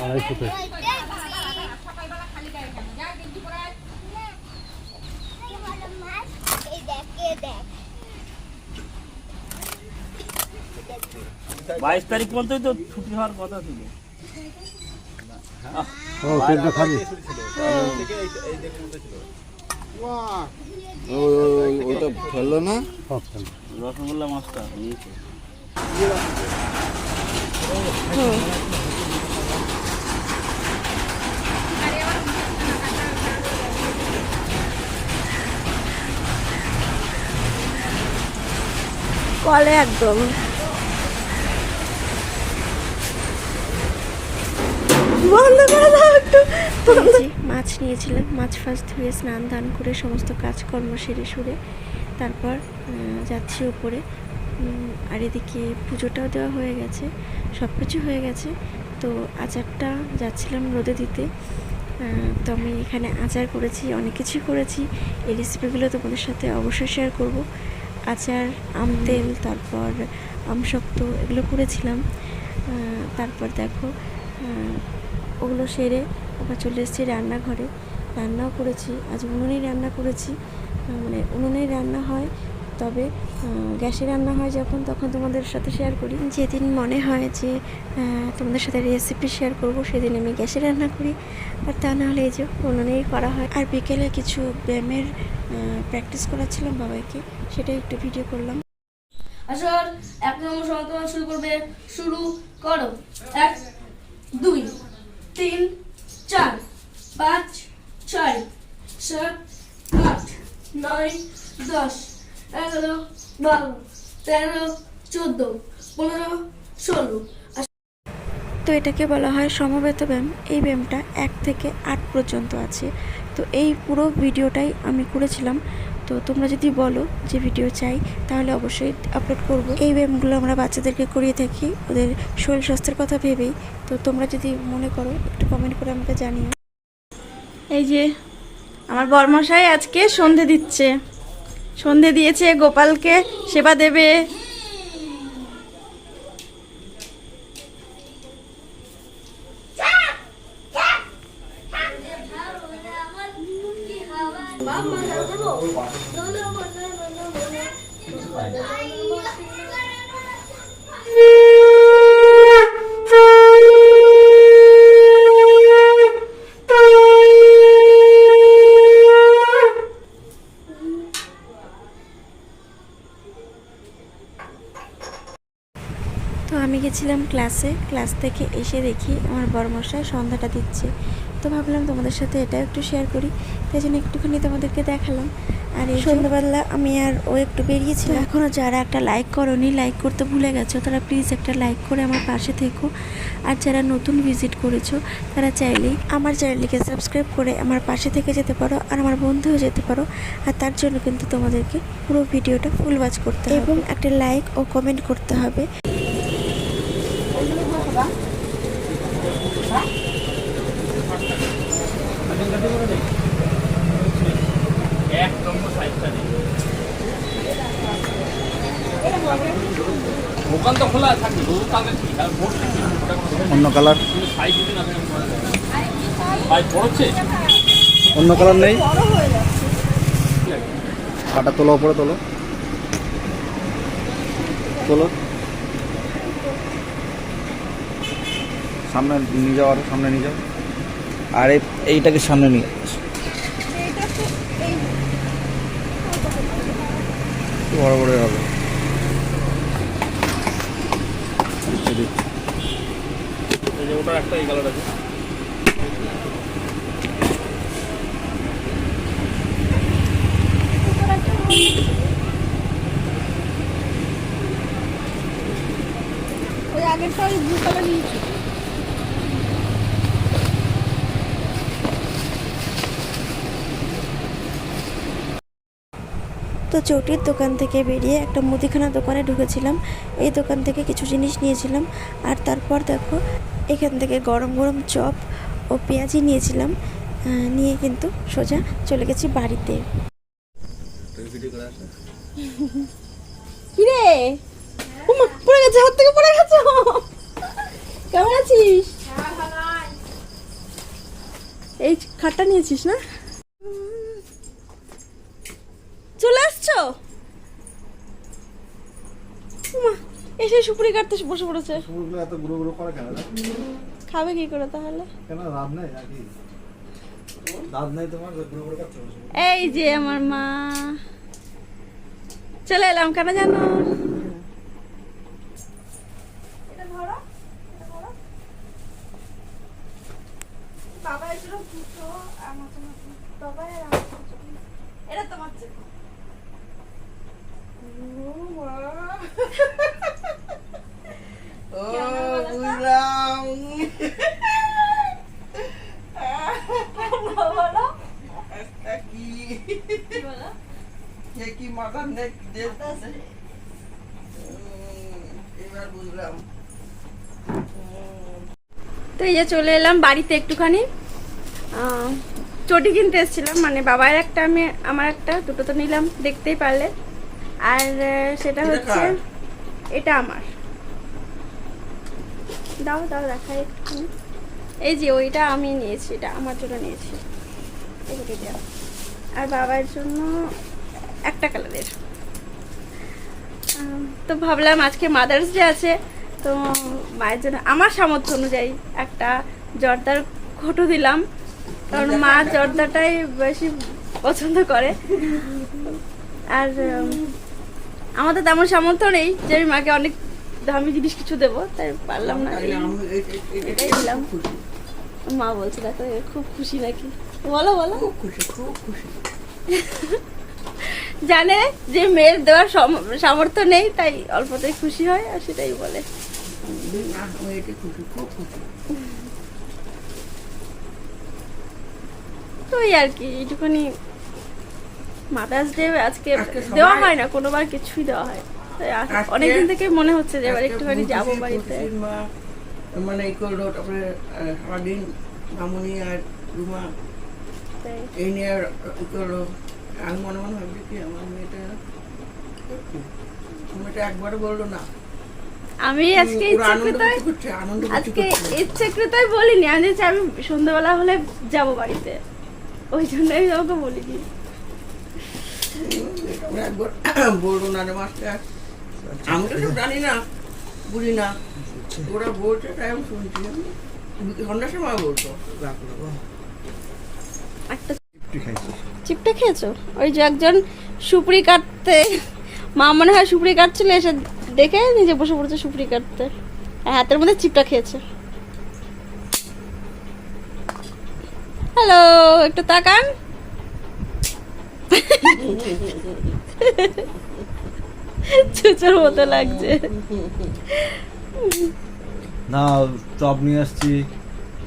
250 22 তারিখ পর্যন্তই তো ছুটি হওয়ার কথা ছিল। ওটা ফেললো না রসগোল্লা মাছটা নিয়েছে। কলে একদম বন্ধ করে দাও একটু। মাছ নিয়েছিলাম, মাছ ফার্স্ট ধুয়ে স্নান দান করে সমস্ত কাজকর্ম সেরে সুরে তারপর যাচ্ছি উপরে। আর এদিকে পুজোটাও দেওয়া হয়ে গেছে, সব কিছু হয়ে গেছে। তো আচারটা যাচ্ছিলাম রোদে দিতে। তো আমি এখানে আচার করেছি, অনেক কিছুই করেছি। এই রেসিপিগুলো তোমাদের সাথে অবশ্যই শেয়ার করব। আচার, আম তেল, তারপর আমশক্ত, এগুলো করেছিলাম। তারপর দেখো ওগুলো সেরে আবার চলে এসেছি রান্নাঘরে। রান্নাও করেছি, আজ উনুনেই রান্না করেছি। মানে উনুনেই রান্না হয়, তবে গ্যাসে রান্না হয় যখন, তখন তোমাদের সাথে শেয়ার করি। যেদিন মনে হয় যে তোমাদের সাথে রেসিপি শেয়ার করব, সেদিন আমি গ্যাসে রান্না করি, আর তা নাহলে এই যে উনুনেই করা হয়। আর বিকেলে কিছু ব্যায়ামের প্র্যাকটিস করাচ্ছিলাম বাবাইকে, সেটাই একটু ভিডিও করলাম। আসর 1 নম্বর সমান্তরাল শুরু করবে, শুরু করো। 1 2 3 4 5 6 7 8 9 10 11 12 13 14 15 16। তো এটাকে বলা হয় সমবেত ব্যায়াম। এই ব্যায়ামটা 1 থেকে 8 পর্যন্ত আছে। তো এই পুরো ভিডিওটাই আমি করেছিলাম। তো তোমরা যদি বলো যে ভিডিও চাই, তাহলে অবশ্যই আপলোড করব। এই ব্যায়ামগুলো আমরা বাচ্চাদেরকে করিয়ে থাকি ওদের শরীর স্বাস্থ্যের কথা ভেবেই। তো তোমরা যদি মনে করো একটু কমেন্ট করে আমাকে জানিও। এই যে আমার বরমশাই আজকে সন্ধে দিচ্ছে, সন্ধে দিয়েছে, গোপালকে সেবা দেবে। তো আমি গেছিলাম ক্লাসে, ক্লাস থেকে এসে দেখি আমার বড়মশাই সন্ধ্যাটা দিচ্ছে। তো ভাবলাম তোমাদের সাথে এটা একটু শেয়ার করি, তাই জন্য একটুখানি তোমাদেরকে দেখালাম। আর এই সন্ধ্যাবেলা আমি আর ও একটু বেরিয়েছিলাম। এখনও যারা একটা লাইক করোনি, লাইক করতে ভুলে গেছো, তারা প্লিজ একটা লাইক করে আমার পাশে থেকো। আর যারা নতুন ভিজিট করেছো, তারা চাইলেই আমার চ্যানেলটিকে সাবস্ক্রাইব করে আমার পাশে থেকে যেতে পারো, আর আমার বন্ধু হয়ে যেতে পারো। আর তার জন্য কিন্তু তোমাদেরকে পুরো ভিডিওটা ফুল ওয়াচ করতে হবে এবং একটা লাইক ও কমেন্ট করতে হবে। দোকান তো খোলা থাকে, অন্য কালার, অন্য কালার নেই। কাটা তোলো, ওপরে তোলো, তোলো, সামনে নিয়ে যাও, আরো সামনে নিয়ে যাও। আর এইটাকে সামনে নিয়ে বড় বড় হবে। ওটার একটা এই কালার আছে। ওই আগেরটা ওই ব্লু কালার নিয়েছি। তো চটির দোকান থেকে বেরিয়ে একটা মুদিখানা দোকানে ঢুকেছিলাম। এই দোকান থেকে কিছু জিনিস নিয়েছিলাম। আর তারপর দেখো এখান থেকে গরম গরম চপ ও পেঁয়াজি নিয়েছিলাম। নিয়ে কিন্তু সোজা চলে গেছি বাড়িতে। কিরে পড়ে গেছে, হাত থেকে পড়ে গেছে। কেমন আছিস? এই খাটটা নিয়েছিস না? চলে আসছো? উমা, এসে সুপুরি কাটতে বসে পড়েছে। সুপুরিগুলো এত গুঁড়ো গুঁড়ো করে কেন? খাবে কি করে তাহলে? কেন রাত নাই নাকি? রাত নাই তোমার গুঁড়ো গুঁড়ো করছো? এই যে আমার মা, চলে এলাম কেন জানো? এটা ধরো, এটা ধরো। বাবা এসেছিল দুটো, আমার জন্য বাবা আর আমার জন্য। এটা তোমার জন্য। ও বুঝলাম। বলো একটা কি কি বলো? এ কি মাথার নেক দেখতেছে। এবার বুঝলাম। তো এই যে চলে এলাম বাড়িতে একটুখানি চটি কিনতে এসেছিলাম, মানে বাবার একটা আমি আমার একটা, দুটো তো নিলাম দেখতেই পারলে। আর সেটা এটা হচ্ছে কার? এটা আমার। দাও দাও দেখাই একটুখানি। এই যে ওইটা আমি নিয়েছি, এটা আমার জন্য নিয়েছি এটা। আর বাবার জন্য একটা কালারের। তো ভাবলাম আজকে মাদার্স ডে আছে, তো মায়ের জন্য আমার সামর্থ্য অনুযায়ী একটা জর্দার ঘটো দিলাম, কারণ মা জর্দাটাই বেশি পছন্দ করে। আর আমাদের তেমন সামর্থ্য নেই যে আমি মাকে অনেক দামি জিনিস কিছু দেবো, তাই পারলাম না, এটাই দিলাম। মা বলছে দেখো এ খুব খুশি নাকি, বলো বলো। খুব খুশি, খুব খুশি। জানে যে মেয়ের দেওয়ার সামর্থ্য নেই, তাই অল্পতেই খুশি হয়, আর সেটাই বলে। না, আমি এটা খুশি, খুব খুশি। তো এই আর কি, এইটুকুনি মাদার্স ডে আজকে আজকে সবাই- দেওয়া হয় না, কোনোবার কিছুই দেওয়া হয়। তাই আজকে- অনেকদিন থেকে মনে হচ্ছে যে এবার আজকে একটুখানি যাবো খুশি, বাড়িতে। খুশির মা, মানে এই করলো, তারপরে সারাদিন মামুনি আর রুমা তাই এই নিয়ে ই করলো। আমি মনে মনে ভাবছি কি আমার মেয়েটা একবারও বললো না। আমি আজকে ওরা আনন্দ ইচ্ছাকৃতই করছে, আনন্দ আজকে করছে। ইচ্ছাকৃতই বলিনি, আমি যে আমি সন্ধ্যাবেলা হলে যাব বাড়িতে, ওই জন্য আমি আমাকে বলিনি। ওরা একবার বললো না রে মাস্টার, আমি তো সব জানি না, বুঝি না, ওরা বলছে তাই আমি শুনছি। সন্ধ্যার সময় বলতো একটা কি খাইছিস? চিপটা খেয়েছো? ওই যে একজন সুপুরি কাটতে, মা মনে হয় সুপুরি কাটছিল, এসে দেখে নিজে বসে পড়েছে সুপুরি কাটতে, আর হাতের মধ্যে চিপটা খেয়েছে। হ্যালো, একটু তাকান। চুচুর মতো লাগছে। না, চপ নিয়ে আসছি,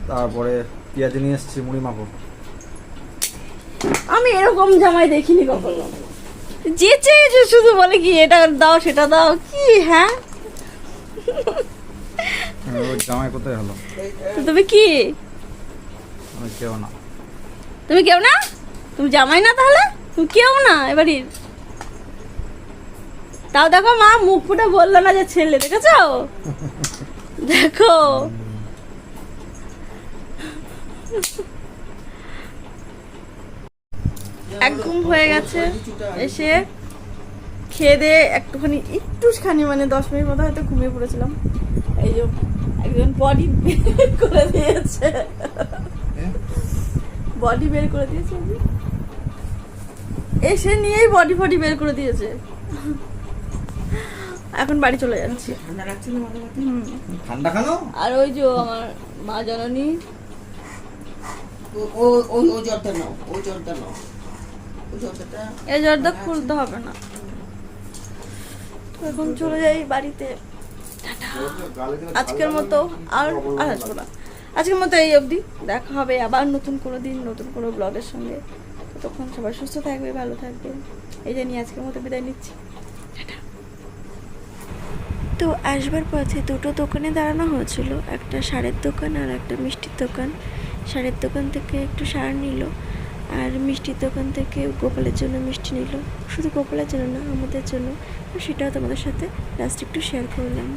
তারপরে পেঁয়াজি নিয়ে আসছি, মুড়ি মাখো। আমি এরকম জামাই দেখিনি কখনো, যে চেয়েছে শুধু বলে কি এটা দাও সেটা দাও, কি হ্যাঁ। ওই জামাই কোথায় হলো? তো তুমি কি, আমি কেউ না। তুমি কেউ না? তুমি জামাই না তাহলে? তুমি কেউ না এবারে? তাও দেখো মা মুখ ফুটে বললো না যে ছেলে, দেখেছো? দেখো একদম হয়ে গেছে, এসে খেয়ে দিয়ে একটুখানি মানে 10 মিনিট মতো হয়তো ঘুমিয়ে পড়েছিলাম। এই যে একজন বডি বের করে দিয়েছে, বডি বের করে দিয়েছে, এসে নিয়েই বডি বের করে দিয়েছে। এখন বাড়ি চলে যাচ্ছি। ঠান্ডা লাগছে না মাথা ব্যথা? ঠান্ডা খানো? আর ওই যে আমার মা জননী, ও জর্দা নাও, ও জর্দা নাও, ও জর্দাটা এই জর্দা খুলতে হবে না। তো এখন চলে যাই বাড়িতে। আজকের মতো আর আসবো না, আজকের মতো এই অবধি। দেখা হবে আবার নতুন কোনো দিন, নতুন কোনো ব্লগের সঙ্গে। তখন সবাই সুস্থ থাকবে, ভালো থাকবে, এই যে নিয়ে আজকের মতো বিদায় নিচ্ছি। তো আসবার পথে দুটো দোকানে দাঁড়ানো হয়েছিল, একটা সারের দোকান আর একটা মিষ্টির দোকান। সারের দোকান থেকে একটু সার নিল, আর মিষ্টির দোকান থেকে গোপালের জন্য মিষ্টি নিল। শুধু গোপালের জন্য না, আমাদের জন্য। সেটাও তোমাদের সাথে লাস্ট একটু শেয়ার করলাম।